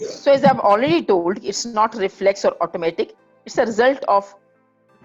So as I've already told, it's not reflex or automatic. It's a result of,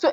So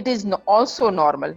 it is also normal.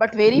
but very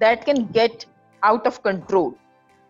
that can get out of control.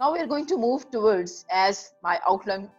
Now we are going to move towards, as my outline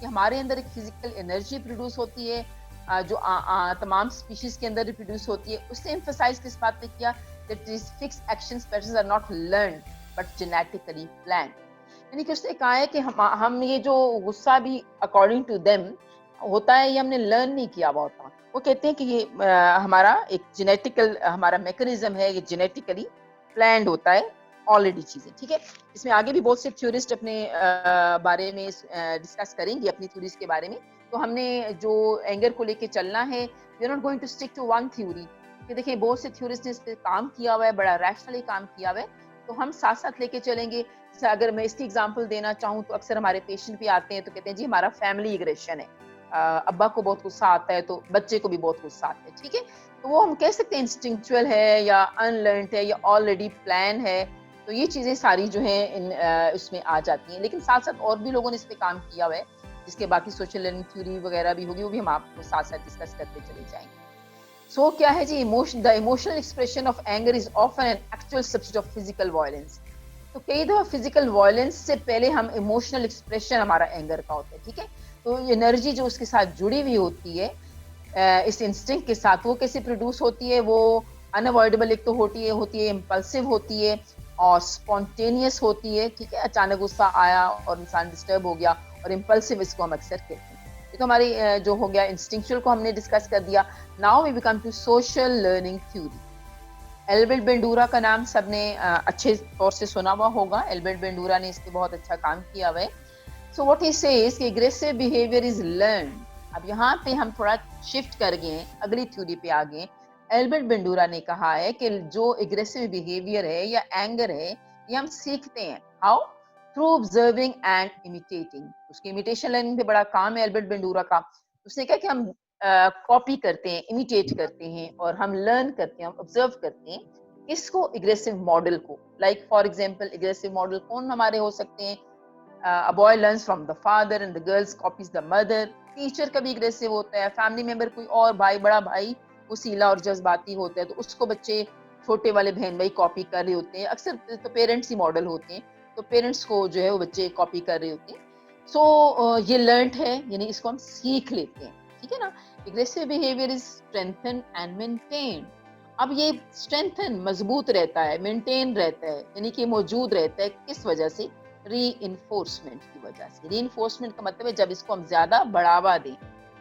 کہ ہمارے اندر ایک physical energy produce ہوتی ہے جو تمام species کے اندر reproduce ہوتی ہے. اس نے ایمفسائز کس بات پہ کیا that these fixed action patterns are not learned but genetically planned. یعنی کہ اس نے کہا ہے کہ ہم یہ جو غصہ بھی اکارڈنگ ٹو دیم ہوتا ہے یہ ہم نے لرن نہیں کیا ہوا ہوتا. وہ کہتے ہیں کہ یہ ہمارا ایک جینیٹیکل ہمارا میکانزم ہے, یہ جینیٹیکلی پلانڈ ہوتا ہے آلریڈی چیزیں. ٹھیک ہے, اس میں آگے بھی بہت سے تھیورسٹ اپنے بارے میں ڈسکس کریں گے اپنی تھیوریز کے بارے میں. تو ہم نے جو اینگر کو لے کے چلنا ہے, we are not going to stick to one theory. کہ دیکھیں بہت سے تھیورسٹ نے اس پہ کام کیا ہوا ہے, بڑا ریشنلی کام کیا ہوا ہے, تو ہم ساتھ ساتھ لے کے چلیں گے. جیسے اگر میں اس کی ایگزامپل دینا چاہوں تو اکثر ہمارے پیشنٹ بھی آتے ہیں تو کہتے ہیں جی ہمارا فیملی ایگریشن ہے, ابا کو بہت غصہ آتا ہے تو بچے کو بھی بہت غصہ آتا ہے. ٹھیک ہے, تو وہ ہم کہہ سکتے ہیں انسٹنکچوئل ہے یا ان لرنڈ ہے یا آلریڈی پلان ہے. تو یہ چیزیں ساری جو ہیں اس میں آ جاتی ہیں. لیکن ساتھ ساتھ اور بھی لوگوں نے اس پہ کام کیا ہوا ہے جس کے باقی سوشل لرننگ تھیوری وغیرہ بھی ہوگی, وہ بھی ہم آپ کو ساتھ ساتھ ڈسکس کرتے چلے جائیں گے. سو کیا ہے جی, the emotional expression of anger is often an actual substitute of physical violence. تو کئی دفعہ فزیکل وائلنس سے پہلے ہم ایموشنل ایکسپریشن ہمارا اینگر کا ہوتا ہے. ٹھیک ہے, تو یہ انرجی جو اس کے ساتھ جڑی ہوئی ہوتی ہے اس انسٹنکٹ کے ساتھ, وہ کیسے پروڈیوس ہوتی ہے, وہ انوائڈیبل ایک تو ہوتی ہے امپلسو ہوتی ہے اور اسپونٹینیس ہوتی ہے. ٹھیک ہے, اچانک غصہ آیا اور انسان ڈسٹرب ہو گیا, اور امپلسو اس کو ہم اکثر کہتے ہیں. یہ تو ہماری جو ہو گیا انسٹنکچوئل کو ہم نے ڈسکس کر دیا. Now we become to social learning theory. Albert Bandura کا نام سب نے اچھے طور سے سنا ہوا ہوگا. ایلبرٹ بینڈورا نے اس پہ بہت اچھا کام کیا ہوا ہے. سو واٹ ہی سیز کہ اگریسو بیہیویئر از لرنڈ. اب یہاں پہ ہم تھوڑا شفٹ کر گئے, اگلی تھیوری پہ آ گئے. ایلبرٹ بینڈورا نے کہا ہے کہ جو اگریسو بیہیویئر ہے یا اینگر ہے یہ ہم سیکھتے ہیں. How? Through observing and imitating. اس کی امیٹیشن لرننگ پہ بڑا کام ہے ایلبرٹ بینڈورا کا. اس نے کہا کہ ہم کاپی کرتے ہیں, امیٹیٹ کرتے ہیں, اور ہم لرن کرتے ہیں, ہم آبزرو کرتے ہیں اس کو اگریسو ماڈل کو. Like for example aggressive model کون ہمارے ہو سکتے ہیں؟ A boy learns from the father and the girl copies the mother. Teacher کا بھی اگریسو ہوتا ہے, فیملی ممبر کوئی اور بھائی, بڑا بھائی وسیلہ اور جذباتی ہوتا ہے تو اس کو بچے چھوٹے والے بہن بھائی کاپی کر رہے ہوتے ہیں. اکثر تو پیرنٹس ہی ماڈل ہوتے ہیں, تو پیرنٹس کو جو ہے وہ بچے کاپی کر رہے ہوتے ہیں. سو یہ لرنڈ ہے, یعنی اس کو ہم سیکھ لیتے ہیں. ٹھیک ہے نا. Aggressive behaviour is strengthen and maintain. اب یہ اسٹرینتھن مضبوط رہتا ہے, مینٹین رہتا ہے, یعنی کہ موجود رہتا ہے. کس وجہ سے؟ ری انفورسمنٹ کی وجہ سے. ری انفورسمنٹ کا مطلب ہے جب اس کو ہم زیادہ بڑھاوا دیں,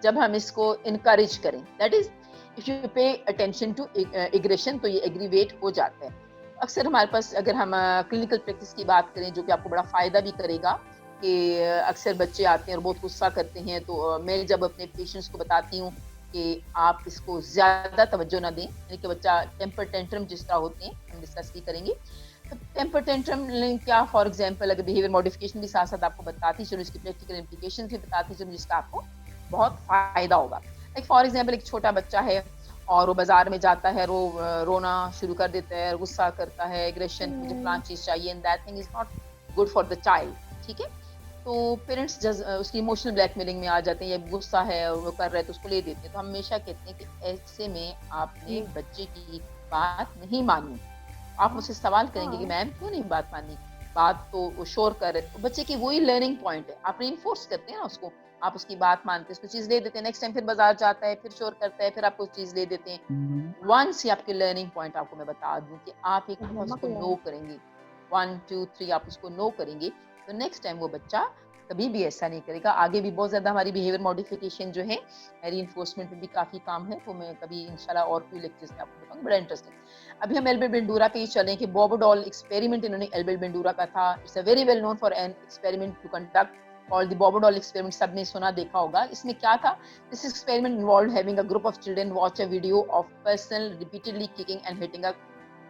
جب ہم اس کو انکریج کریں. That is if you pay attention to aggression تو یہ ایگریویٹ ہو جاتا ہے. اکثر ہمارے پاس اگر ہم کلینکل پریکٹس کی بات کریں جو کہ آپ کو بڑا فائدہ بھی کرے گا, کہ اکثر بچے آتے ہیں اور بہت غصہ کرتے ہیں, تو میں جب اپنے پیشنٹس کو بتاتی ہوں کہ آپ اس کو زیادہ توجہ نہ دیں, یعنی کہ بچہ ٹیمپر ٹینٹرم جس طرح ہوتے ہیں ہم ڈسکس بھی کریں گے. ٹیمپر ٹینٹرم کیا, فار ایگزامپل اگر بیہیویئر موڈیفکیشن بھی ساتھ ساتھ آپ کو بتاتی چلوں, اس کی پریکٹیکل امپلیکیشن بھی بتاتی چلوں جس کا آپ کو بہت فائدہ ہوگا. لائک فار ایگزامپل ایک چھوٹا بچہ ہے اور وہ بازار میں جاتا ہے, رونا شروع کر دیتا ہے, غصہ کرتا ہے, ایگریشن, مجھے فلان چیز چاہیے, and that thing is not good for the child. ٹھیک ہے, تو پیرنٹس اس کی ایموشنل بلیک میلنگ میں آ جاتے ہیں, یا غصہ ہے اور وہ کر رہے تو اس کو لے دیتے ہیں. تو ہم ہمیشہ کہتے ہیں کہ ایسے میں آپ نے بچے کی بات نہیں مانی. آپ مجھ سے سوال کریں گے کہ میم کیوں نہیں بات مانی, بات تو وہ شور کر رہے, تو بچے کی وہی لرننگ پوائنٹ ہے. آپ رینفورس کرتے ہیں نا اس کو, آپ اس کی بات مانتے ہیں, اس کو چیز لے دیتے ہیں, نیکسٹ ٹائم پھر بازار جاتا ہے, پھر شور کرتا ہے, پھر آپ کو چیز لے دیتے ہیں. ونس یہ آپ کے لرننگ پوائنٹ آپ کو میں بتا دوں کہ آپ ایک دفعہ اس کو نو کریں گے, 1 2 3 آپ اس کو نو کریں گے, تو نیکسٹ ٹائم وہ بچہ کبھی بھی ایسا نہیں کرے گا. آگے بھی بہت زیادہ ہماری بیہیویئر موڈیفیکیشن جو ہے ری انفورسمنٹ میں بھی کافی کام ہے, تو میں کبھی انشاءاللہ اور کوئی لیکچرز میں آپ کو بتاؤں گا, بڑا انٹرسٹنگ. ابھی ہم ایلبرٹ بینڈورا پہ ہی چلیں کہ بوبوڈال ایکسپیریمنٹ انہوں نے ایلبرٹ بینڈورا کا تھا. It's a very well known for an experiment to conduct called the Bobodol experiment. سب نے سنا دیکھا ہوگا. اس میں کیا تھا؟ This experiment involved having a group of children watch a video of person repeatedly kicking and hitting a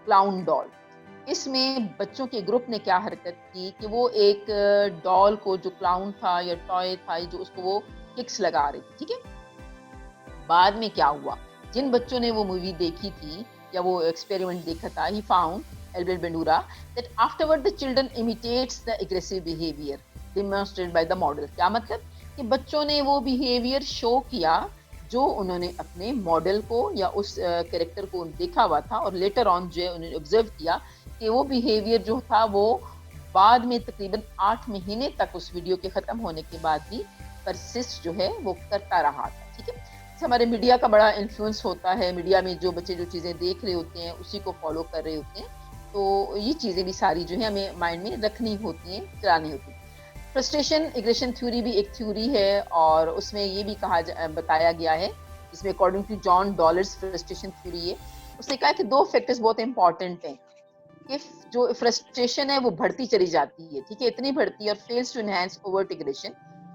clown doll. اس میں بچوں کے گروپ نے کیا حرکت کی کہ وہ ایک ڈال کو, جو کلاؤن تھا یا ٹوائے تھا, جو اس کو وہ ککس لگا رہی تھی. ٹھیک ہے, بعد میں کیا ہوا, جن بچوں نے وہ مووی دیکھی تھی یا وہ ایکسپیریمنٹ دیکھا تھا, he found Albert Bandura that afterward the children imitates the aggressive behavior demonstrated by the model. کیا مطلب کہ بچوں نے وہ بیہیویئر شو کیا جو انہوں نے اپنے ماڈل کو یا اس کریکٹر کو دیکھا ہوا تھا, اور لیٹر آن جو ہے انہوں نے آبزرو کیا کہ وہ بیہیویئر جو تھا وہ بعد میں تقریباً 8 مہینے تک اس ویڈیو کے ختم ہونے کے بعد بھی پرسسٹ جو ہے وہ کرتا رہا تھا. ٹھیک ہے, ہمارے میڈیا کا بڑا انفلوئنس ہوتا ہے, میڈیا میں جو بچے جو چیزیں دیکھ رہے ہوتے ہیں اسی کو فالو کر رہے ہوتے ہیں, تو یہ چیزیں بھی ساری جو ہے ہمیں مائنڈ میں رکھنی ہوتی ہیں, چلانی ہوتی ہیں. فرسٹریشن ایگریشن تھیوری بھی ایک تھیوری ہے, اور اس میں یہ بھی بتایا گیا ہے, جس میں according to John Dollard's frustration theory ہے, اس نے کہا کہ 2 فیکٹرز بہت امپورٹنٹ ہیں کہ جو فرسٹریشن ہے وہ بڑھتی چلی جاتی ہے. ٹھیک ہے, اتنی بڑھتی ہے اور fails to enhance overt aggression.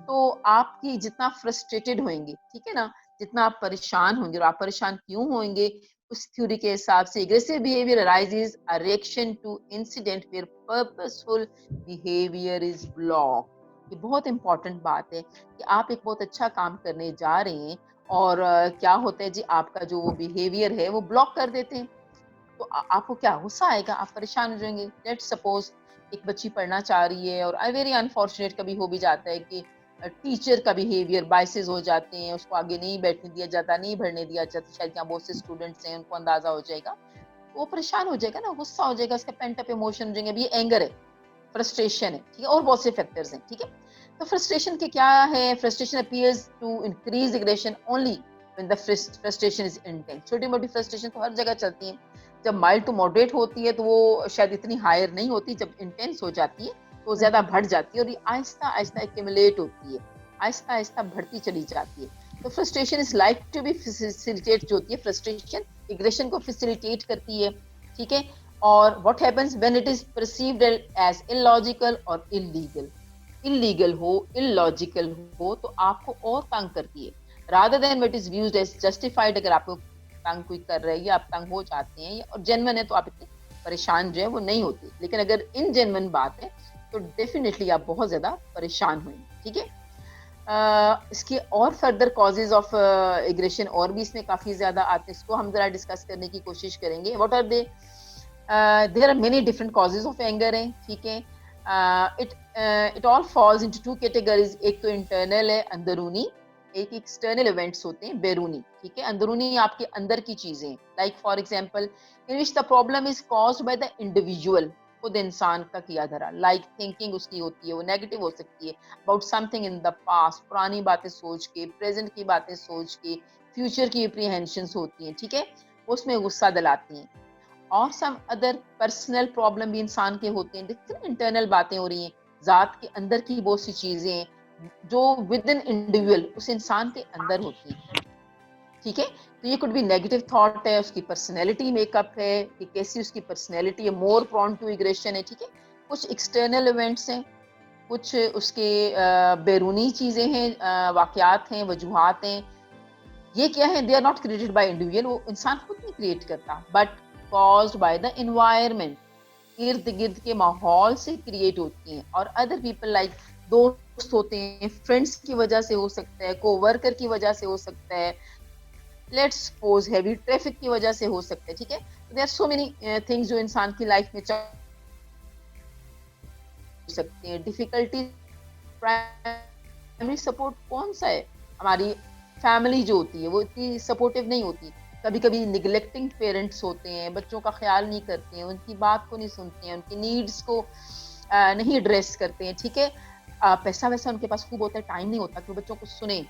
تو آپ کی جتنا فرسٹریٹڈ ہوئیں گے, ٹھیک ہے نا, جتنا آپ پریشان ہوں گے, اور آپ پریشان کیوں ہوئیں گے, اس تھیوری کے حساب سے aggressive behaviour arises a reaction to incident where purposeful behavior is blocked. یہ بہت امپورٹنٹ بات ہے کہ آپ ایک بہت اچھا کام کرنے جا رہے ہیں اور کیا ہوتا ہے جی, آپ کا جو وہ بیہیویئر ہے وہ بلاک کر دیتے ہیں, تو آپ کو کیا غصہ آئے گا, آپ پریشان ہو جائیں گے. لیٹ سپوز ایک بچی پڑھنا چاہ رہی ہے, اور ویری انفارچونیٹ کبھی ہو بھی جاتا ہے کہ ٹیچر کا بیہیویئر بائسز ہو جاتے ہیں, اس کو آگے نہیں بیٹھنے دیا جاتا, نہیں بڑھنے دیا جاتا, شاید یہاں بہت سے اسٹوڈنٹس ہیں ان کو اندازہ ہو جائے گا, وہ پریشان ہو جائے گا نا, غصہ ہو جائے گا, اس کا پینٹ اپ ایموشن ہو جائیں گے. اب یہ اینگر ہے, فرسٹریشن ہے, ٹھیک ہے, اور بہت سے فیکٹرز ہیں. ٹھیک ہے, تو فرسٹریشن کے کیا ہے, frustration appears to increase aggression only when the frustration is intense. چھوٹی موٹی فرسٹریشن تو ہر جگہ چلتی ہیں, جب مائلڈ ٹو ماڈریٹ ہوتی ہے تو وہ شاید اتنی ہائر نہیں ہوتی, جب انٹینس ہو جاتی ہے تو زیادہ بڑھ جاتی ہے, اور یہ آہستہ آہستہ ایکیومولیٹ ہوتی ہے, آہستہ آہستہ بڑھتی چلی جاتی ہے. تو frustration is like to be facilitate, جو ہوتی ہے فرسٹریشن ایگریشن کو فیسیلیٹیٹ کرتی ہے. ٹھیک ہے, اور what happens when it is perceived as illogical اور illegal ہو, illogical ہو, تو آپ کو اور تنگ کرتی ہے rather than what is viewed as justified. اگر آپ کو تنگ کوئی کر رہے ہیں یا آپ تنگ ہو جاتے ہیں اور جینوئن ہے تو آپ اتنے پریشان جو ہے وہ نہیں ہوتے, لیکن اگر ان جینوئن بات ہے تو ڈیفینیٹلی آپ بہت زیادہ پریشان ہوئیں. ٹھیک ہے, اس کے اور فردر کازز آف ایگریشن اور بھی اس میں کافی زیادہ آتے ہیں, اس کو ہم ذرا ڈسکس کرنے کی کوشش کریں گے. What are they? There are many different causes of anger ہیں. ٹھیک ہے, it all falls into 2 categories. ایک تو انٹرنل ہے, اندرونی, ایک ایکسٹرنل ایونٹس ہوتے ہیں بیرونی. ٹھیک ہے, اندرونی آپ کے اندر کی چیزیں, like for example in which the problem is caused by the individual, خود انسان کا کیا دھرا, لائک تھنکنگ اس کی ہوتی ہے وہ نیگیٹو ہو سکتی ہے about some thing in the past, پرانی باتیں سوچ کے, پریزنٹ کی باتیں سوچ کے, فیوچر کی اپریہینشنس ہوتی ہیں. ٹھیک ہے, اس میں غصہ دلاتی ہیں. اور سم ادر پرسنل پرابلم بھی انسان کے ہوتے ہیں, ڈفرنٹ انٹرنل باتیں ہو رہی ہیں, ذات کے اندر کی بہت سی چیزیں جو ود ان انڈیویجول اس انسان کے اندر ہوتی ہیں. ٹھیک ہے, تو یہ کوڈ بھی نیگیٹو تھاٹ ہے, اس کی پرسنالٹی میک اپ ہے کہ کیسی اس کی پرسنالٹی ہے, مور پرون ٹو ایگریشن ہے. ٹھیک ہے, کچھ ایکسٹرنل ایونٹس ہیں, کچھ اس کے بیرونی چیزیں ہیں, واقعات ہیں, وجوہات ہیں. یہ کیا ہے, they are not created by individual, وہ انسان خود نہیں کریٹ کرتا, but caused by the environment, ارد گرد کے ماحول سے کریٹ ہوتی ہیں. اور ادر پیپل لائک دوست ہوتے ہیں, فرینڈس کی وجہ سے ہو سکتا ہے, کو ورکر کی وجہ سے ہو سکتا ہے, لیٹس سپوز ہیوی ٹریفک کی وجہ سے ہو سکتا ہے. ٹھیک ہے, there are so many things جو انسان کی لائف میں ہو سکتے ہیں. ڈیفیکلٹی پرائمری سپورٹ کون سا ہے, ہماری فیملی جو ہوتی ہے وہ اتنی سپورٹیو نہیں ہوتی. کبھی کبھی نگلیکٹنگ پیرنٹس ہوتے ہیں, بچوں کا خیال نہیں کرتے ہیں, ان کی بات کو نہیں سنتے ہیں, ان کی نیڈس کو نہیں ایڈریس کرتے ہیں. ٹھیک ہے, پیسہ ویسا ان کے پاس خوب ہوتا ہے, ٹائم نہیں ہوتا کہ وہ بچوں کو سنیں,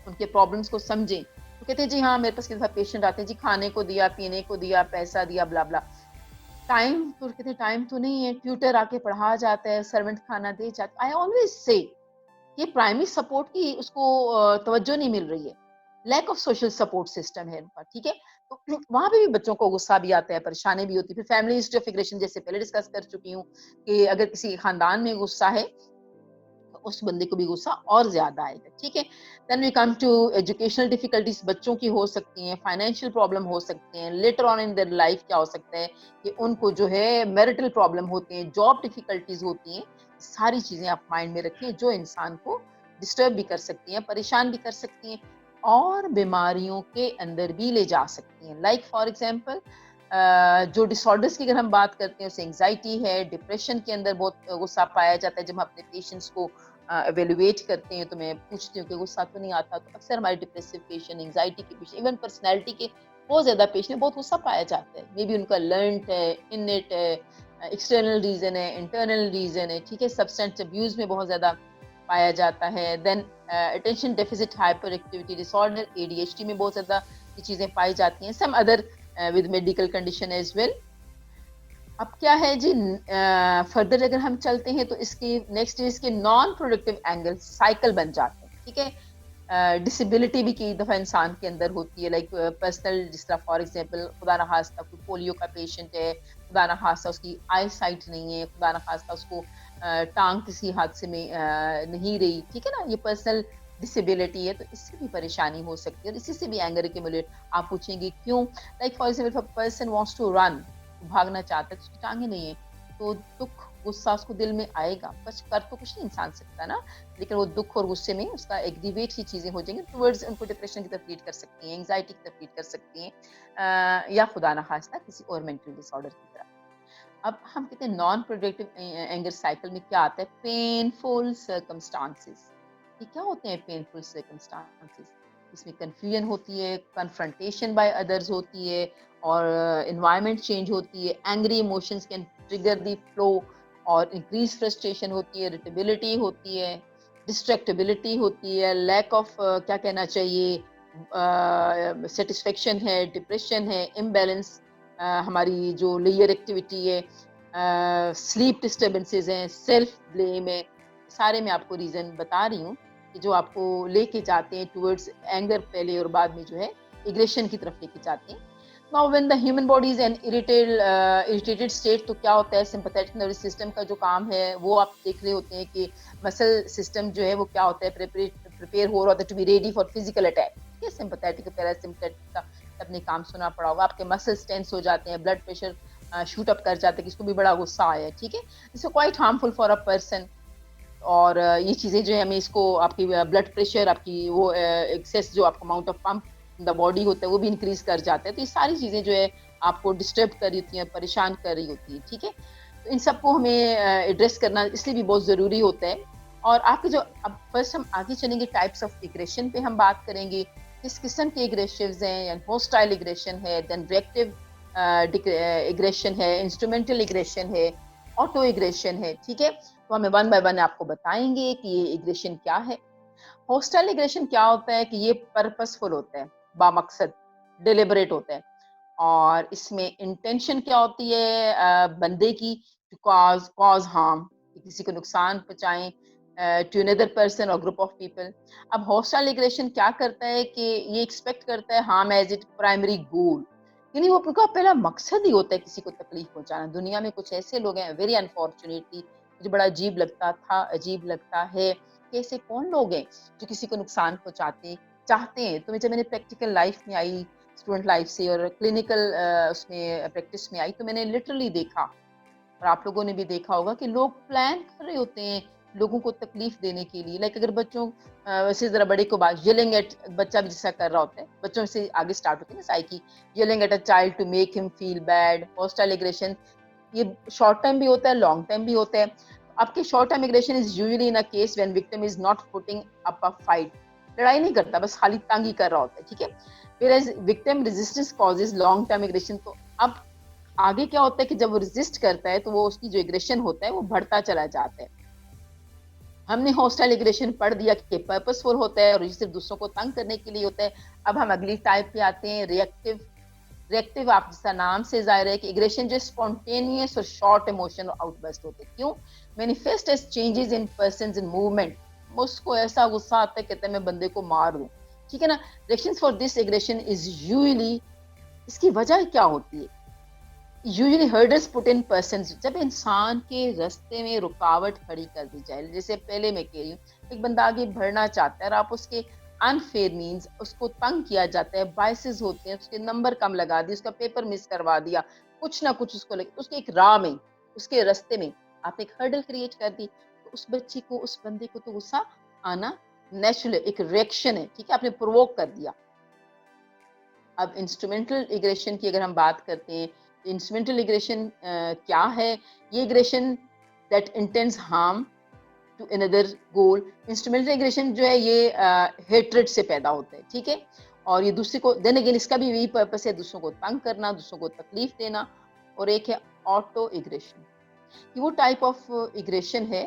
ان کے پرابلمس کو سمجھیں. تو کہتے ہیں جی ہاں میرے پاس کسی دفعہ پیشنٹ آتے ہیں, جی کھانے کو دیا, پینے کو دیا, پیسہ دیا, بلا بلا. ٹائم تو کہتے ہیں ٹائم تو نہیں ہے, ٹیوٹر آ کے پڑھا جاتا ہے, سرونٹ کھانا دے جاتا ہے. آئی آلویز سے یہ پرائمری سپورٹ کی اس کو توجہ نہیں مل رہی ہے, lack of social support system ہے ان کا. ٹھیک ہے, تو وہاں پہ بھی بچوں کو غصہ بھی آتا ہے, پریشانی بھی ہوتی ہے. پھر فیملی ہسٹری آف ایگریشن جیسے پہلے ڈسکس کر چکی ہوں کہ اگر کسی خاندان میں غصہ ہے تو اس بندے کو بھی غصہ اور زیادہ آئے گا. ٹھیک ہے, دین وی کم ٹو ایجوکیشنل ڈیفیکلٹیز, بچوں کی ہو سکتی ہیں, فائنینشیل پرابلم ہو سکتے ہیں, later on in their life کیا ہو سکتا ہے کہ ان کو جو ہے میرٹل پرابلم ہوتے ہیں, جاب ڈیفیکلٹیز ہوتی ہیں. ساری چیزیں آپ مائنڈ میں رکھیں جو انسان کو ڈسٹرب بھی کر سکتی ہیں, پریشان بھی کر سکتی ہیں, اور بیماریوں کے اندر بھی لے جا سکتی ہیں. لائک فار ایگزامپل جو ڈس آرڈرس کی اگر ہم بات کرتے ہیں, اسے انگزائٹی ہے, ڈپریشن کے اندر بہت غصہ پایا جاتا ہے. جب ہم اپنے پیشنٹس کو ایویلویٹ کرتے ہیں تو میں پوچھتی ہوں کہ غصہ تو نہیں آتا, تو اکثر ہمارے ڈپریسو پیشنٹ, انگزائٹی کے پیشنٹ, ایون پرسنالٹی کے بہت زیادہ پیشنٹ بہت غصہ پایا جاتا ہے. مے بی ان کا لرنڈ ہے, انٹ ہے, ایکسٹرنل ریزن ہے, انٹرنل ریزن ہے. ٹھیک ہے, سبسٹینس ابیوز میں بہت زیادہ پایا جاتا ہے. دین اٹینشن ڈیفیسٹ ہائپر ایکٹیویٹی ڈس آرڈر ADHD میں بہت زیادہ یہ چیزیں پائی جاتی ہیں. Some other with medical condition as well. اب کیا ہے جی فردر اگر ہم چلتے ہیں تو اس کی نیکسٹ اس کے نان پروڈکٹیو اینگل سائیکل بن جاتے ہیں. ٹھیک ہے. ڈسیبلٹی بھی کئی دفعہ انسان کے اندر ہوتی ہے, لائک پرسنل, جس طرح فار ایگزامپل خدا نخواستہ کوئی پولیو کا پیشنٹ ہے, خدا نخواستہ اس کی آئی سائٹ نہیں ہے, خدا نخواستہ اس کو ٹانگ کسی حادثے میں نہیں رہی. ٹھیک ہے نا, یہ پرسنل ڈسیبلٹی ہے, تو اس سے بھی پریشانی ہو سکتی ہے اور اسی سے بھی اینگر ایکیومولیٹ. آپ پوچھیں گے کیوں؟ Like for example person wants to run, بھاگنا چاہتا ہے تو اس کی ٹانگیں نہیں ہے, تو دکھ غصہ اس کو دل میں آئے گا, بس کر تو کچھ نہیں انسان سکتا نا, لیکن وہ دکھ اور غصے میں اس کا ایگریویٹ ہی چیزیں ہو جائیں گی, ٹورڈز ان کو ڈپریشن کی طرف لیڈ کر سکتی ہیں, اینگزائٹی کی طرف لیڈ کر سکتی ہیں, یا خدا نخواستہ کسی اور مینٹل ڈس آرڈر کی طرف. اب ہم کہتے ہیں نان پروڈکٹیو اینگر سائیکل میں کیا آتا ہے؟ Painful circumstances. یہ کیا ہوتے ہیں پینفل سرکمسٹانسز؟ اس میں کنفیوژن ہوتی ہے, کنفرنٹیشن بائی ادرز ہوتی ہے, اور انوائرمنٹ چینج ہوتی ہے. Angry emotions can trigger the flow, اور انکریز فرسٹریشن ہوتی ہے, irritability ہوتی ہے, ڈسٹریکٹیبلٹی ہوتی ہے, لیک آف کیا کہنا چاہیے سیٹسفیکشن ہے, ڈپریشن ہے, امبیلنس ہماری جو لیئر ایکٹیویٹی ہے, سلیپ ڈسٹربنسز ہیں, سیلف بلیم ہے. سارے میں آپ کو ریزن بتا رہی ہوں کہ جو آپ کو لے کے جاتے ہیں ٹورڈز اینگر پہلے اور بعد میں جو ہے ایگریشن کی طرف لے کے جاتے ہیں. Now when the human body is an irritated state, تو کیا ہوتا ہے sympathetic nervous system کا جو کام ہے وہ آپ دیکھ رہے ہوتے ہیں کہ مسل سسٹم جو ہے وہ کیا ہوتا ہے پریپیئر ہو رہا ہوتا ہے to be ready for physical attack. ٹھیک ہے, سمپیتھیٹک پیراسمپیتھیک کا اپنے کام سنا پڑا ہوگا. آپ کے مسلس ٹینس ہو جاتے ہیں, بلڈ پریشر شوٹ اپ کر جاتے ہیں, کس کو بھی بڑا غصہ آیا ہے. ٹھیک ہے, اس کو quite harmful for a person. اور یہ چیزیں جو ہے ہمیں اس کو آپ کی بلڈ پریشر, آپ کی وہ ایکسیس جو آپ کا amount of pump the body ہوتا ہے وہ بھی انکریز کر جاتا ہے. تو یہ ساری چیزیں جو ہے آپ کو ڈسٹرب کر رہی ہوتی ہیں, پریشان کر رہی ہوتی ہیں. ٹھیک ہے, تو ان سب کو ہمیں ایڈریس کرنا اس لیے بھی بہت ضروری ہوتا ہے. اور آپ کے جو اب فرسٹ ہم آگے چلیں گے ٹائپس آف ایگریشن پہ ہم بات کریں گے, کس قسم کے ایگریشنز ہیں, یا ہوسٹائل ایگریشن ہے, دین ریئیکٹیو ایگریشن ہے, انسٹرومنٹل ایگریشن ہے, آٹو ایگریشن ہے. ٹھیک ہے, تو ہمیں ون بائی ون آپ کو بتائیں گے کہ یہ ایگریشن کیا ہے. ہوسٹائل ایگریشن کیا ہوتا ہے کہ یہ پرپسفل ہوتا ہے, بامقصد, ڈیلیبریٹ ہوتا ہے. اور اس میں انٹینشن کیا ہوتی ہے بندے کی, کاز ہارم, کسی کو نقصان پہنچائیں ٹو اندر پرسن اور گروپ آف پیپل. اب ہوسٹائل ایگریشن کیا کرتا ہے کہ یہ ایکسپیکٹ کرتا ہے harm as it primary goal, یعنی وہ کا پہلا مقصد ہی ہوتا ہے کسی کو تکلیف پہنچانا. دنیا میں کچھ ایسے لوگ ہیں, ویری انفارچونیٹلی, مجھے بڑا عجیب لگتا تھا, عجیب لگتا ہے کہ ایسے کون لوگ ہیں جو کسی کو نقصان پہنچاتے چاہتے ہیں. تو جب میں نے پریکٹیکل لائف میں آئی, اسٹوڈنٹ لائف سے, اور کلینکل اس میں پریکٹس میں آئی, تو میں نے لٹرلی دیکھا, اور آپ لوگوں نے بھی دیکھا ہوگا کہ لوگ پلان کر رہے ہوتے ہیں لوگوں کو تکلیف دینے کے لیے. لائک اگر بچوں ویسے ذرا بڑے کو بات, یلنگ ایٹ, بچہ بھی جیسا کر رہا ہوتا ہے, بچوں سے آگے سٹارٹ ہوتی ہے نا psyche, yelling at a child to make him feel bad. Hostile aggression یہ شارٹ ٹرم بھی ہوتا ہے, لانگ ٹرم بھی ہوتا ہے. آپ کی short term aggression is usually in a case when victim is not putting up a fight, لڑائی نہیں کرتا, بس خالی تنگ ہی کر رہا ہوتا ہے. ٹھیک ہے, whereas victim resistance causes long term aggression. تو اب آگے کیا ہوتا ہے کہ جب وہ ریزسٹ کرتا ہے تو وہ اس کی جو ایگریشن ہوتا ہے وہ بڑھتا چلا جاتا ہے. ہم نے ہوسٹائل ایگریشن پڑھ دیا کہ پرپس فل ہوتا ہے اور یہ صرف دوسروں کو تنگ کرنے کے لیے ہوتا ہے. اب ہم اگلی ٹائپ پہ آتے ہیں, ریئیکٹیو. آپ جس کا نام سے ظاہر ہے کہ ایگریشن جو اسپونٹینیس اور شارٹ ایموشن آؤٹ برسٹ ہوتے ہیں. کیوں؟ Manifest as changes in persons in movement. اس کو ایسا غصہ آتا ہے کہتے ہیں میں بندے کو مار دوں. ٹھیک ہے نا, reactions for this aggression is usually, اس کی وجہ کیا ہوتی ہے؟ Usually hurdles put in persons, جب انسان کے راستے میں رکاوٹ کھڑی کر دی جائے. جیسے پہلے میں کہہ رہی ہوں, ایک بندہ آگے بڑھنا چاہتا ہے اور آپ اس کے انفیئر مینز اس کو تنگ کیا جاتا ہے, بائسز ہوتے ہیں, اس کے نمبر کم لگا دی, اس کا پیپر مس کروا دیا, کچھ نہ کچھ اس کو لگے, اس کے ایک راہ میں, اس کے راستے میں آپ ایک ہرڈل کریٹ کر دی, تو اس بچے کو, اس بندے کو تو غصہ آنا نیچرل, ایک ریئیکشن ہے. ٹھیک ہے, آپ نے پرووک کر دیا. اب انسٹرومنٹل ایگریشن کی اگر ہم بات کرتے ہیں, انسٹرومنٹل ایگریشن کیا ہے؟ یہ aggression that intends harm to another goal. Instrumental aggression جو ہے یہ ہیٹریڈ سے پیدا ہوتا ہے. ٹھیک ہے, اور یہ دوسرے کو, دین اگین اس کا بھی یہی پرپس ہے, دوسروں کو تنگ کرنا, دوسروں کو تکلیف دینا. اور ایک ہے آٹو ایگریشن. یہ وہ ٹائپ آف ایگریشن ہے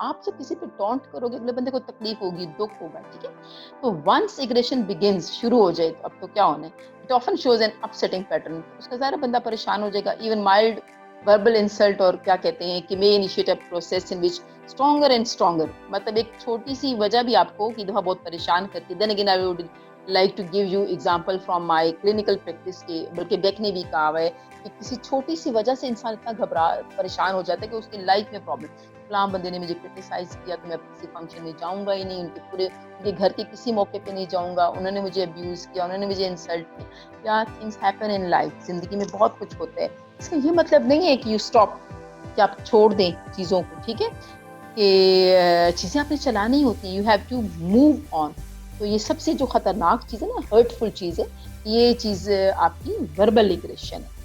آپ جب کسی پہ ٹونٹ کرو گے اگلے بندے کو تکلیف ہوگی, دکھ ہوگا, ٹھیک ہے. تو ونس ایگریشن بگنز, شروع ہو جائے, تو اب تو کیا ہونا ہے, it often shows an upsetting pattern. اس کا ظاہر بندہ پریشان ہو جائے گا. ایون مائلڈ وربل انسلٹ, اور کیا کہتے ہیں کہ may initiate a process in which stronger and stronger, مطلب ایک چھوٹی سی وجہ بھی آپ کو کی دفعہ بہت پریشان کرتی ہے. Then again I would like to give you example from my clinical practice کے, بلکہ بیک نے بھی کہا ہوا ہے کہ کسی چھوٹی سی وجہ سے انسان اتنا پریشان ہو جاتا ہے کہ اس کی لائف میں پرابلم. فلاں بندے نے مجھے کرٹیسائز کیا تو میں کسی فنکشن میں جاؤں گا ہی نہیں, ان کے گھر کے کسی موقع پہ نہیں جاؤں گا, انہوں نے مجھے ابیوز کیا, انہوں نے مجھے انسلٹ کیا. کیا تھنگس ہیپن ان لائف, زندگی میں بہت کچھ ہوتا ہے. اس کا یہ مطلب نہیں ہے کہ یو اسٹاپ, کہ آپ چھوڑ دیں چیزوں کو, ٹھیک ہے, کہ چیزیں آپ نے چلانی ہوتی ہیں, you have to move on. تو یہ سب سے جو خطرناک چیز ہے نا, ہرٹفل چیز ہے, یہ چیز آپ کی وربل ایگریشن ہے.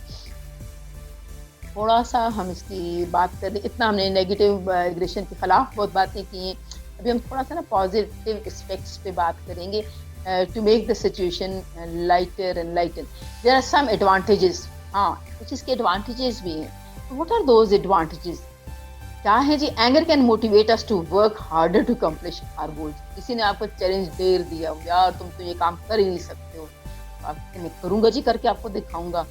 تھوڑا سا ہم اس کی بات کر لیں, اتنا ہم نے نیگیٹو ایگریشن کے خلاف بہت باتیں کی ہیں. ابھی ہم تھوڑا سا نا پازیٹیو اسپیکٹس پہ بات کریں گے, to make the situation lighter and lighten. There are some advantages, ہاں کچھ اس کے ایڈوانٹیجز بھی ہیں. واٹ آر دوز ایڈوانٹیجز, کیا ہے جی؟ Anger can motivate us to work harder to accomplish our goals. کسی نے آپ کو چیلنج دے دیا, یار تم تو یہ کام کر ہی نہیں سکتے ہو, میں کروں گا جی, کر کے آپ کو دکھاؤں گا,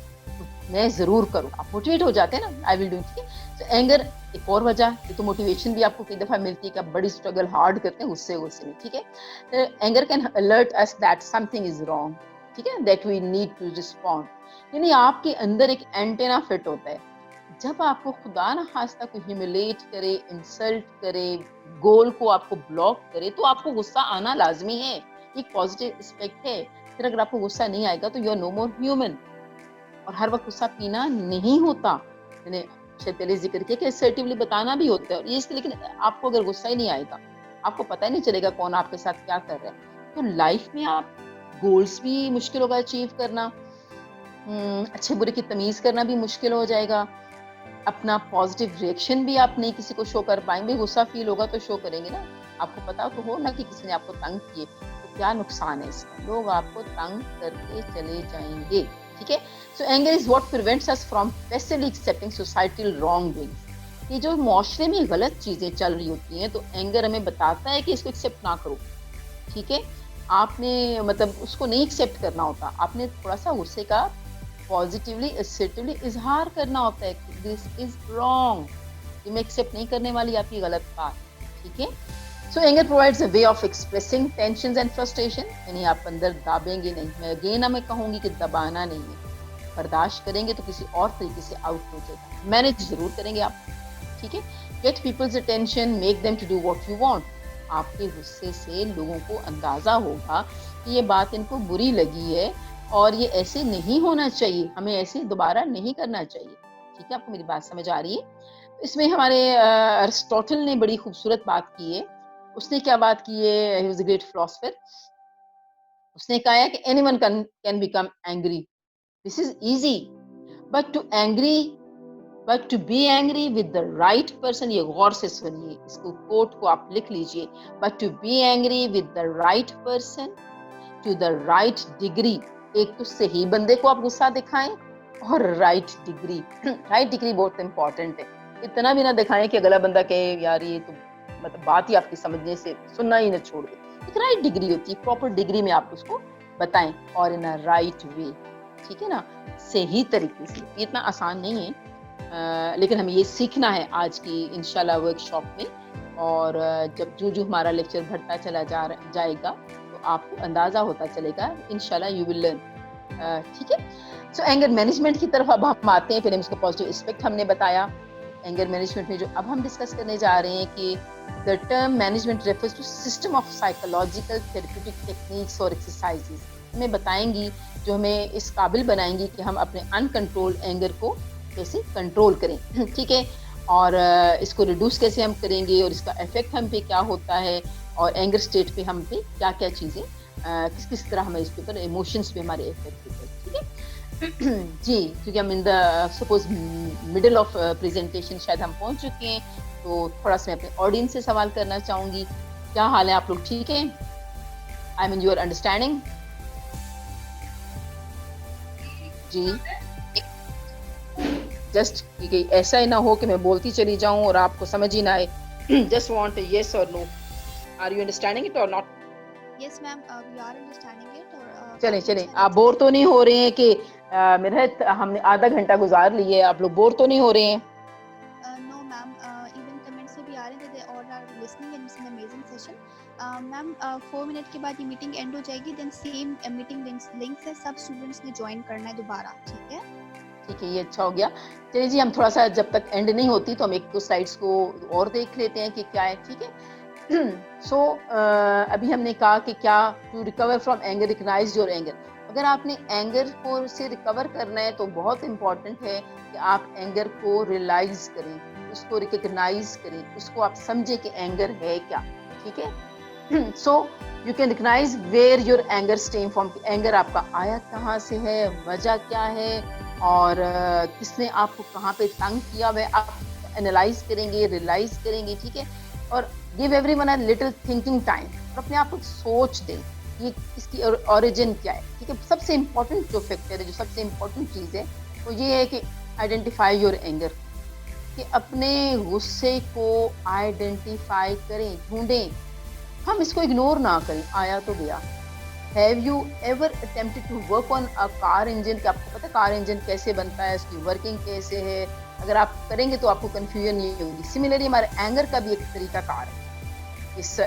میں ضرور کروں. آپ موٹیویٹ ہو جاتے ہیں نا, آئی ول ڈو. ٹھیک ہے, تو اینگر ایک اور وجہ, یہ تو موٹیویشن بھی آپ کو کئی دفعہ ملتی ہے کہ آپ بڑی اسٹرگل ہارڈ کرتے ہیں غصے میں, ٹھیک ہے. Anger can alert us that something is wrong, ٹھیک ہے, that we need to respond. یعنی آپ کے اندر ایک اینٹینا فٹ ہوتا ہے. جب آپ کو خدا نہ خواستہ کوئی ہیوملیٹ کرے, انسلٹ کرے, گول کو آپ کو بلاک کرے, تو آپ کو غصہ آنا لازمی ہے, ایک پازیٹیو اسپیکٹ ہے. پھر اگر آپ کو غصہ نہیں آئے گا تو you are no more human. اور ہر وقت غصہ پینا نہیں ہوتا, میں نے شاید پہلے ذکر کیا کہ اسرٹیولی بتانا بھی ہوتا ہے, اور یہ اس کے, لیکن آپ کو اگر غصہ ہی نہیں آئے گا, آپ کو پتہ ہی نہیں چلے گا کون آپ کے ساتھ کیا کر رہا ہے, تو لائف میں آپ گولز بھی مشکل ہوگا اچیو کرنا, اچھے برے کی تمیز کرنا بھی مشکل ہو جائے گا. اپنا پازیٹیو ریئیکشن بھی آپ نہیں کسی کو شو کر پائیں گے. غصہ فیل ہوگا تو شو کریں گے نا, آپ کو پتا تو ہو نا کہ کسی نے آپ کو تنگ کیے, تو کیا نقصان ہے اس کا, لوگ آپ کو تنگ کر کے چلے جائیں گے. ٹھیک ہے, so anger is what prevents us from پیسively accepting societal wrongdoings. یہ جو معاشرے میں غلط چیزیں چل رہی ہوتی ہیں, تو اینگر ہمیں بتاتا ہے کہ اس کو ایکسیپٹ نہ کرو. ٹھیک ہے, آپ نے مطلب اس کو نہیں ایکسیپٹ کرنا ہوتا, آپ نے تھوڑا سا غصے کا پازیٹیولی assertively اظہار کرنا ہوتا ہے کہ دس از رانگ, یہ میں ایکسیپٹ نہیں کرنے والی آپ کی غلط بات. ٹھیک ہے, so anger provides a way of expressing tensions and frustration. یعنی آپ اندر دابیں گے نہیں, میں اگین میں کہوں گی کہ دبانا نہیں ہے, برداشت کریں گے تو کسی اور طریقے سے آؤٹ ہو جائے گا, مینج ضرور کریں گے آپ. ٹھیک ہے, get people's attention, make them to do what you want. آپ کے غصے سے لوگوں کو اندازہ ہوگا کہ یہ بات ان کو بری لگی ہے, اور یہ ایسے نہیں ہونا چاہیے, ہمیں ایسے دوبارہ نہیں کرنا چاہیے. ٹھیک ہے, آپ کو میری بات سمجھ آ رہی ہے؟ اس میں ہمارے ارسطوٹل نے بڑی خوبصورت بات کی ہے. اس نے کیا بات کی ہے, he was a great philosopher. اس نے کہا ہے کہ any one can become angry, this is easy, but to be angry with the right person. یہ غور سے سنیے, اس کو کوٹ کو آپ لکھ لیجئے, but to be angry with the right person to the right degree. ایک تو صحیح بندے کو آپ غصہ دکھائیں, اور رائٹ ڈگری. رائٹ ڈگری بہت امپورٹنٹ ہے. اتنا بھی نہ دکھائیں کہ اگلا بندہ کہے یار یہ تو مطلب بات ہی آپ کی سمجھنے سے سننا ہی نہ چھوڑ دے. ایک رائٹ ڈگری ہوتی ہے, پراپر ڈگری میں آپ اس کو بتائیں, اور ان اے رائٹ وے. ٹھیک ہے نا, صحیح طریقے سے. یہ اتنا آسان نہیں ہے, لیکن ہمیں یہ سیکھنا ہے آج کی انشاءاللہ ورک شاپ میں. اور جب جو ہمارا لیکچر بڑھتا چلا جائے گا, تو آپ کو اندازہ ہوتا چلے گا, انشاءاللہ یو ول لرن. ٹھیک ہے, سو اینگر مینجمنٹ کی طرف اب ہم آتے ہیں. پھر اس کا پازیٹیو اسپیکٹ ہم نے بتایا. اینگر مینجمنٹ میں جو اب ہم ڈسکس کرنے جا رہے ہیں کہ the term management refers to system of psychological therapeutic techniques اور exercises. ہمیں بتائیں گی جو ہمیں اس قابل بنائیں گی کہ ہم اپنے uncontrolled anger کو کیسے کنٹرول کریں. ٹھیک ہے, اور اس کو ریڈیوس کیسے ہم کریں گے, اور اس کا افیکٹ ہم پہ کیا ہوتا ہے, اور اینگر اسٹیٹ پہ ہم پہ کیا کیا چیزیں کس طرح ہمیں اس کے اوپر ایموشنس پہ ہمارے افیکٹ ہوتے ہیں. ٹھیک ہے جی, کیونکہ ہم ان دا سپوز مڈل آف پریزنٹیشن شاید ہم پہنچ چکے ہیں, تو تھوڑا سا میں اپنے آڈینس سے سوال کرنا چاہوں گی. کیا حال ہے آپ لوگ, ٹھیک ہیں؟ I mean you are understanding? جی, جسٹ ایسا ہی نہ ہو کہ میں بولتی چلی جاؤں اور آپ کو سمجھ ہی نہ آئے. just want a yes or no. Are you understanding it or not? Yes ma'am, we are understanding it. اور چلیں چلیں, آپ بور تو نہیں ہو رہے ہیں کہ میرا ہم نے آدھا گھنٹہ گزار لیے, آپ لوگ بور تو نہیں ہو رہے ہیں؟ نو میم, ایون کمنٹ سے بھی آ رہے تھے اور are listening in an amazing session. Ma'am 4 minute کے بعد یہ میٹنگ اینڈ ہو جائے گی, دین سیم میٹنگ لنک سے سب اسٹوڈنٹس نے جوائن کرنا ہے دوبارہ, ٹھیک ہے؟ ٹھیک ہے, یہ اچھا ہو گیا. چلیے جی, ہم تھوڑا سا جب تک اینڈ نہیں ہوتی تو ہم ایک دو سلائڈس کو اور دیکھ لیتے ہیں کہ کیا ہے. ٹھیک ہے, سو ابھی ہم نے کہا کہ کیا to recover from anger, recognize your anger. اگر آپ نے اینگر کو سے ریکور کرنا ہے تو بہت امپورٹنٹ ہے کہ آپ اینگر کو ریلائز کریں, اس کو ریکگنائز کریں, اس کو آپ سمجھیں کہ اینگر ہے کیا. ٹھیک ہے, so you can recognize where your anger stem from, anger آپ کا آیا کہاں سے ہے, وجہ کیا ہے, اور کس نے آپ کو کہاں پہ تنگ کیا ہوا ہے. آپ انالائز کریں گے, ریلائز کریں گے. ٹھیک ہے, اور give everyone a little thinking time, اور اپنے آپ کو سوچ دیں یہ اس کی اوریجن کیا ہے. ٹھیک ہے, سب سے امپورٹنٹ جو فیکٹر ہے, جو سب سے امپورٹنٹ چیز ہے وہ یہ ہے کہ آئیڈینٹیفائی یور اینگر, کہ اپنے غصے کو آئیڈینٹیفائی کریں, ڈھونڈیں. ہم اس کو اگنور نہ کریں, آیا تو گیا. Have you ever attempted to work on a car engine, کہ آپ کو پتہ کار انجن کیسے بنتا ہے, اس کی ورکنگ کیسے ہے. اگر آپ کریں گے تو آپ کو کنفیوژن نہیں ہوگی. سملرلی ہمارے اینگر کا بھی ایک طریقہ کار ہے,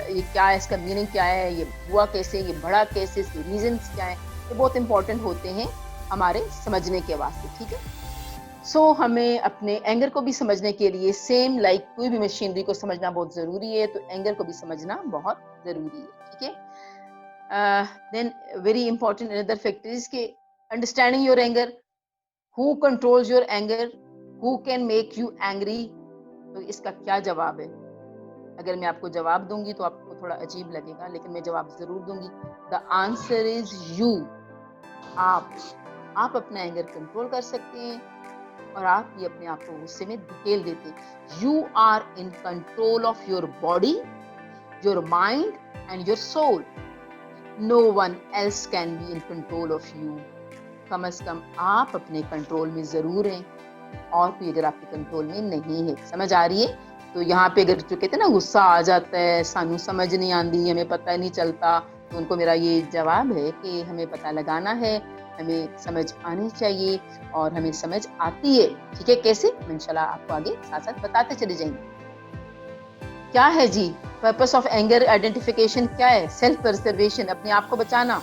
یہ کیا ہے, اس کا میننگ کیا ہے, یہ ہوا کیسے, یہ بڑھا کیسے, اس کے ریزنس کیا ہیں, یہ بہت امپورٹنٹ ہوتے ہیں ہمارے سمجھنے کے واسطے. ٹھیک ہے, سو ہمیں اپنے اینگر کو بھی سمجھنے کے لیے سیم لائک کوئی بھی مشینری کو سمجھنا بہت ضروری ہے, تو اینگر کو بھی سمجھنا بہت ضروری ہے. ٹھیک ہے, then very important another factor is کہ understanding your anger, who controls your anger, who can make you angry. تو اس کا کیا جواب ہے؟ اگر میں آپ کو جواب دوں گی تو آپ کو تھوڑا عجیب لگے گا, لیکن میں جواب ضرور دوں گی. the answer is you. آپ اپنا اینگر کنٹرول کر سکتے ہیں, اور آپ یہ اپنے آپ کو غصے میں دھکیل دیتے ہیں. you are in control of your body, your mind and your soul. No one else can be in control of you. کم از کم آپ اپنے کنٹرول میں ضرور ہیں, اور کوئی اگر آپ کے کنٹرول میں نہیں ہے. سمجھ آ رہی ہے؟ تو یہاں پہ اگر جو کہتے ہیں نا غصہ آ جاتا ہے, سانو سمجھ نہیں آندی, ہمیں پتہ نہیں چلتا, تو ان کو میرا یہ جواب ہے کہ ہمیں پتہ لگانا ہے, ہمیں سمجھ آنی چاہیے, اور ہمیں سمجھ آتی ہے. ٹھیک ہے, کیسے انشاءاللہ آپ کو آگے ساتھ ساتھ بتاتے چلے جائیں گے. کیا ہے جی پرپس آف اینگر آئیڈینٹیفیکیشن؟ کیا ہے؟ سیلف پرزرویشن, اپنے آپ کو بچانا,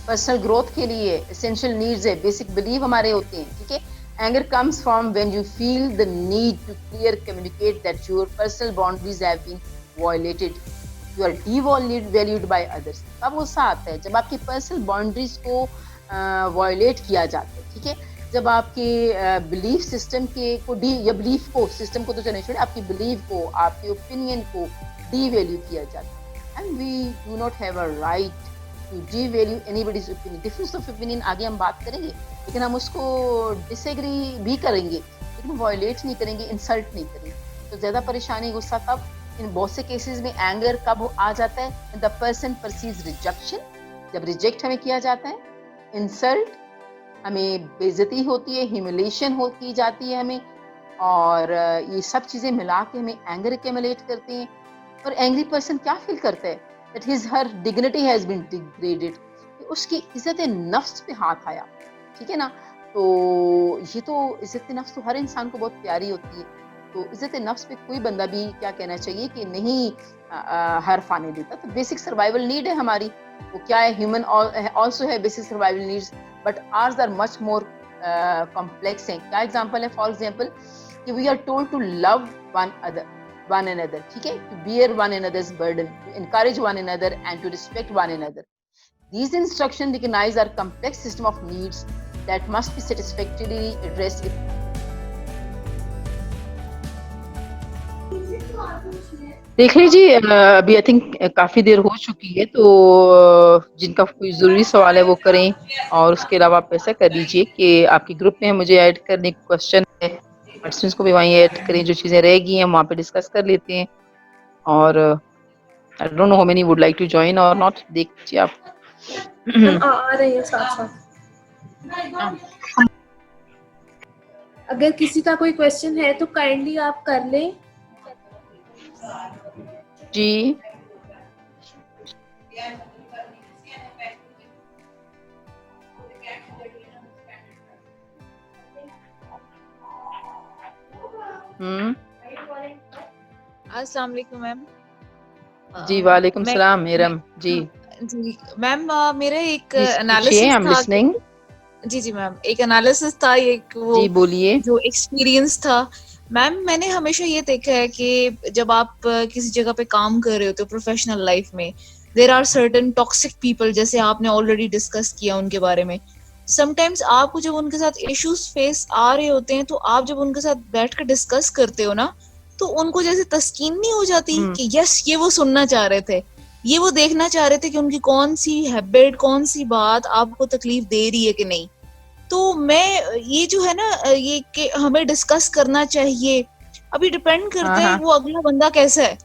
پرسنل گروتھ کے لیے اسینشیل نیڈز ہے, بیسک بلیف ہمارے ہوتے ہیں. ٹھیک ہے, anger comes from when you feel the need to clear communicate that your personal boundaries have been violated, you are devalued by others. کب غصہ آتا ہے؟ جب آپ کی پرسنل باؤنڈریز کو وائلیٹ کیا جاتا ہے. ٹھیک ہے, جب آپ کے بلیف سسٹم کے کو ڈی, یا بلیف کو, سسٹم کو تو چلے چھوڑے, آپ کی بلیف کو, آپ کے اوپینین کو ڈی ویلیو کیا جاتا ہے. And we do not have a right to devalue anybody's opinion. Difference of opinion آگے ہم بات کریں گے, لیکن ہم اس کو ڈس ایگری بھی کریں گے, لیکن وائلیٹ نہیں کریں گے, انسلٹ نہیں کریں گے. تو زیادہ پریشانی غصہ کب, ان بہت سے کیسز میں اینگر کب آ جاتا ہے؟ دا پرسن پرسیوز ریجیکشن, جب ریجیکٹ ہمیں کیا جاتا ہے, انسلٹ, ہمیں بے عزتی ہوتی ہے, ہیوملیشن کی جاتی ہے ہمیں, اور یہ سب چیزیں ملا کے ہمیں اینگر ایکیمولیٹ کرتے ہیں. اور اینگری پرسن کیا فیل کرتا ہے؟ that his her dignity has been degraded, اس کی عزت نفس پہ ہاتھ آیا. ٹھیک ہے نا, تو یہ تو عزت نفس تو ہر انسان کو بہت پیاری ہوتی ہے, تو عزت نفس پہ کوئی بندہ بھی کیا کہنا چاہیے کہ نہیں حرف آنے دیتا. تو بیسک سروائیول نیڈ ہے ہماری, وہ کیا ہے؟ ہیومن آلسو ہے basic survival needs, but ours are much more complex ہیں. کیا ایگزامپل ہے؟ فار ایگزامپل کہ we are told to love one another. ٹھیک ہے, to bear one another's burden, to encourage one another and to respect one another. These instructions recognize our complex system of needs that must be satisfactorily addressed. دیکھ لیجیے, ابھی I think کافی دیر ہو چکی ہے, تو جن کا کوئی ضروری سوال ہے وہ کریں, اور اس کے علاوہ آپ ایسا کر دیجیے کہ آپ کے گروپ میں مجھے ایڈ کرنے کا کوشچن ہے, پرسنس کو بھی وہیں ایڈ کریں, جو چیزیں رہ گئی ہیں وہاں پہ ڈسکس کر لیتے ہیں. اور I don't know how many would like to join or not. دیکھ لیجیے آپ. آ رہے ہیں ساتھ ساتھ. اگر کسی کا کوئی کوشچن ہے تو کائنڈلی آپ کر لیں. جی السلام علیکم میم. جی وعلیکم میں السلام میرم. جی جی میم میرا ایک جی پوچھیے. انالیسس آئی ایم تھا. لسننگ. جی میم ایک انالیسس تھا, ایک وہ جی بولیے. جو ایکسپیرینس تھا. میم میں نے ہمیشہ یہ دیکھا ہے کہ جب آپ کسی جگہ پہ کام کر رہے ہوتے ہو پروفیشنل لائف میں, there are certain toxic people, جیسے آپ نے آلریڈی ڈسکس کیا ان کے بارے میں. سم ٹائمس آپ کو جب ان کے ساتھ ایشوز فیس آ رہے ہوتے ہیں تو آپ جب ان کے ساتھ بیٹھ کر ڈسکس کرتے ہو نا, تو ان کو جیسے تسکین نہیں ہو جاتی کہ یس یہ وہ سننا چاہ رہے تھے, یہ وہ دیکھنا چاہ رہے تھے کہ ان کی کون سی ہیبٹ, کون سی بات آپ کو تکلیف دے رہی ہے کہ نہیں. تو میں یہ جو ہے نا یہ کہ ہمیں ڈسکس کرنا چاہیے, ابھی ڈپینڈ ہاں کرتا ہے ہاں وہ اگلا بندہ کیسا ہے.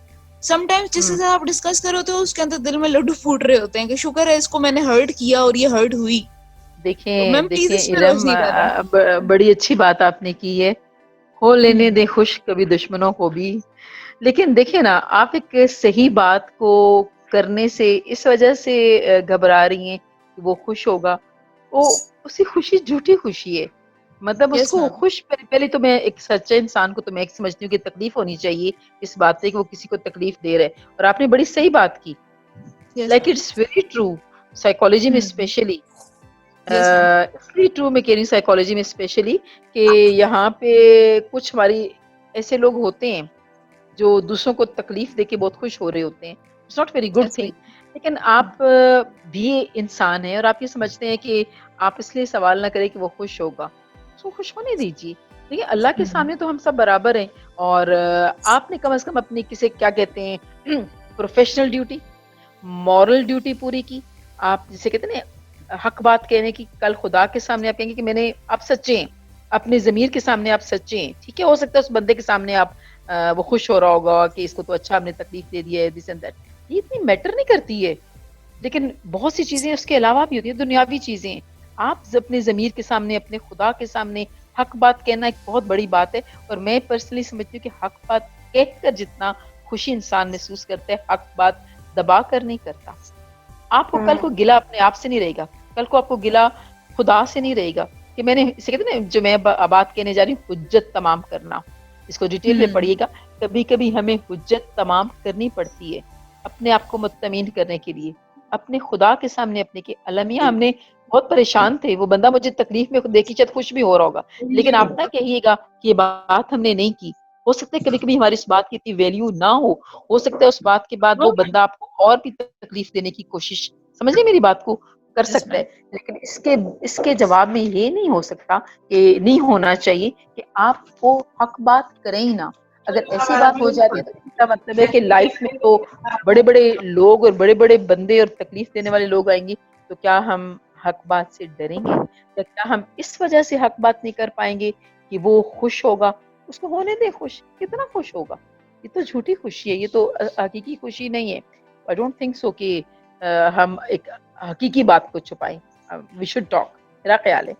سم ٹائمس جس کے ساتھ آپ ڈسکس کر رہے ہوتے ہو اس کے اندر دل میں لڈو پھوٹ رہے ہوتے ہیں کہ شکر ہے اس کو میں نے ہرٹ کیا اور یہ ہرٹ ہوئی. تو دیکھیں میم پلیز دیکھیں اس پہ ارم, روشنی ڈالیں. بڑی اچھی بات آپ نے کی ہے. ہو لینے دے خوش کبھی دشمنوں کو بھی. لیکن دیکھیں نا, آپ ایک صحیح بات کو کرنے سے اس وجہ سے گھبرا رہی ہیں کہ وہ خوش ہوگا. وہ اس کی خوشی جھوٹی خوشی ہے. مطلب اس یس کو میم. خوش, پہلے تو میں ایک سچے انسان کو تو میں ایک سمجھتی ہوں کہ تکلیف ہونی چاہیے اس بات سے کہ وہ کسی کو تکلیف دے رہے. اور آپ نے بڑی صحیح بات کی, yes like ma'am. It's very true. Psychology میں اسپیشلی یس میم. اس لیے ٹرو میں کہہ رہی ہوں سائیکالوجی میں اسپیشلی, کہ یہاں پہ کچھ ہماری ایسے لوگ ہوتے ہیں جو دوسروں کو تکلیف دے کے بہت خوش ہو رہے ہوتے ہیں. It's not very good thing. لیکن آپ بھی انسان ہیں اور آپ یہ سمجھتے ہیں کہ آپ اس لیے سوال نہ کریں کہ وہ خوش ہوگا, اس کو خوش ہونے دیجیے. دیکھیے اللہ کے سامنے تو ہم سب برابر ہیں, اور آپ نے کم از کم اپنی کسی کیا کہتے ہیں پروفیشنل ڈیوٹی, مورل ڈیوٹی پوری کی. آپ جسے کہتے ہیں نا حق بات کہنے کی, کل خدا کے سامنے آپ کہیں گے کہ میں نے, آپ سچے ہیں اپنے ضمیر کے سامنے, آپ سچے ہیں. ٹھیک ہے, ہو سکتا ہے اس بندے کے سامنے آپ وہ خوش ہو رہا ہوگا کہ اس کو تو اچھا ہم نے تکلیف دے دی ہے, دس اینڈ دیٹ. یہ اتنی میٹر نہیں کرتی ہے. لیکن بہت سی چیزیں اس کے علاوہ بھی ہوتی ہیں, دنیاوی چیزیں. آپ اپنے ضمیر کے سامنے, اپنے خدا کے سامنے حق بات کہنا ایک بہت بڑی بات ہے. اور میں پرسنلی سمجھتی ہوں کہ حق بات کہہ کر جتنا خوشی انسان محسوس کرتا ہے, حق بات دبا کر نہیں کرتا. آپ کو کل کو گلا اپنے آپ سے نہیں رہے گا, کل کو آپ کو گلا خدا سے نہیں رہے گا کہ میں نے اسے کہتے ہیں جو میں بات کہنے جا رہی ہوں, حجت تمام کرنا. اس کو ڈیٹیل میں پڑھیے گا. کبھی کبھی ہمیں حجت تمام کرنی پڑتی ہے اپنے آپ کو مطمئن کرنے کے لیے, اپنے خدا کے سامنے اپنے کہ المیہ ہم نے بہت پریشان تھے, وہ بندہ مجھے تکلیف میں دیکھی شاید خوش بھی ہو رہا ہوگا, لیکن آپ نہ کہیے گا کہ یہ بات ہم نے نہیں کی. ہو سکتا ہے کبھی کبھی ہماری اس بات کی اتنی ویلیو نہ ہو سکتا ہے اس بات کے بعد وہ بندہ آپ کو اور بھی تکلیف دینے کی کوشش, سمجھ لیں میری بات کو, کر سکتا ہے. لیکن اس کے جواب میں یہ نہیں ہو سکتا, کہ نہیں ہونا چاہیے کہ آپ کو حق بات کریں ہی نہ. اگر ایسی بات ہو جاتی ہے تو اس کا مطلب ہے کہ لائف میں تو بڑے بڑے لوگ اور بڑے بڑے بندے اور تکلیف دینے والے لوگ آئیں گے, تو کیا ہم حق بات سے ڈریں گے؟ یا کیا ہم اس وجہ سے حق بات نہیں کر پائیں گے کہ وہ خوش ہوگا؟ اس کو ہونے دیں خوش, کتنا خوش ہوگا. یہ تو جھوٹی خوشی ہے, یہ تو حقیقی خوشی نہیں ہے. I don't think so کہ ہم ایک حقیقی بات کو چھپائیں. We should talk, میرا خیال ہے.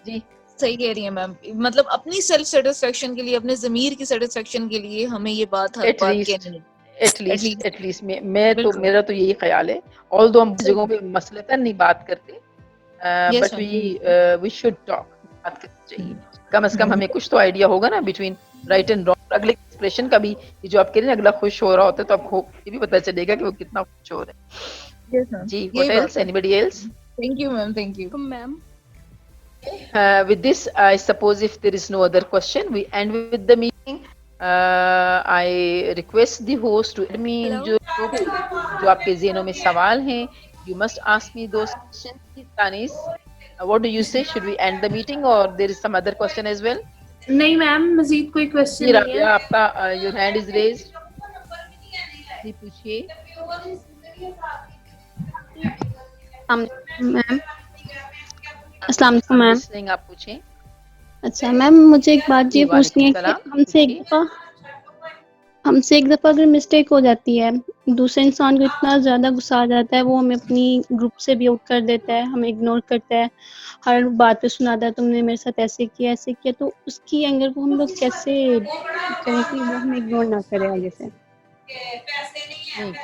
جی صحیح کہہ رہی ہیں میم, مطلب اپنی سیلف سیٹسفیکشن کے لیے, اپنے ضمیر کی سیٹسفیکشن کے لیے ہمیں یہ بات ہر ایٹ بات لیسٹ کہنی ہے. ایٹ لیسٹ میں تو بالکل میرا تو یہی خیال ہے. although ہم صحیح. جگہوں پہ مسئلتاً نہیں بات کرتے, yes but ma'am. we should talk, بات کرنی چاہیے. کم از کم ہمیں کچھ تو آئیڈیا ہوگا نا بٹوین رائٹ اینڈ رانگ. اگلے ایکسپریشن کا بھی, یہ جو آپ کہہ رہے ہیں اگلا خوش ہو رہا ہوتا ہے تو آپ کو یہ بھی پتا چلے گا کہ وہ کتنا خوش ہو رہا ہے. یس میم, جی یہی what بات else, ہے. anybody else? Thank you ma'am, thank you ma'am. With this, I suppose if there is no other question, we end with the meeting. I request the host to add me in جو آپ کے ذہنوں میں سوال ہیں. You must ask me those questions. Tanis, what do you say? Should we end the meeting or there is some other question as well? نہیں میم, مزید کوئی جی کوشچن نہیں ہے. رابعہ, آپ کا your hand is raised. جی پوچھیے. میم السلام علیکم I'm میم. listening, آپ پوچھیں. اچھا میم, مجھے ایک بات جی یہ وعلیکم پوچھنی ہے کہ السلام, پوچھیے. ہم سے ایک دفعہ اگر مسٹیک ہو جاتی ہے, دوسرے انسان کو اتنا زیادہ غصہ آ جاتا ہے, وہ ہمیں اپنی گروپ سے بھی آؤٹ کر دیتا ہے, ہمیں اگنور کرتا ہے, ہر بات پہ سناتا ہے تم نے میرے ساتھ ایسے کیا, تو اس کی اینگر کو ہم لوگ کیسے کریں کہ وہ ہمیں اگنور نہ کرے آگے سے؟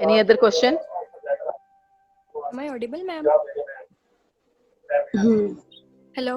Any other question? Am I audible, ma'am? Hello?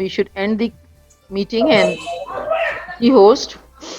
we should end the meeting and the host.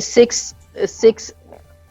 6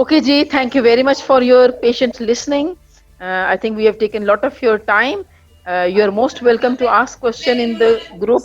Okay, Ji, thank you very much for your patient listening. I think we have taken a lot of your time. You are most welcome to ask question in the group.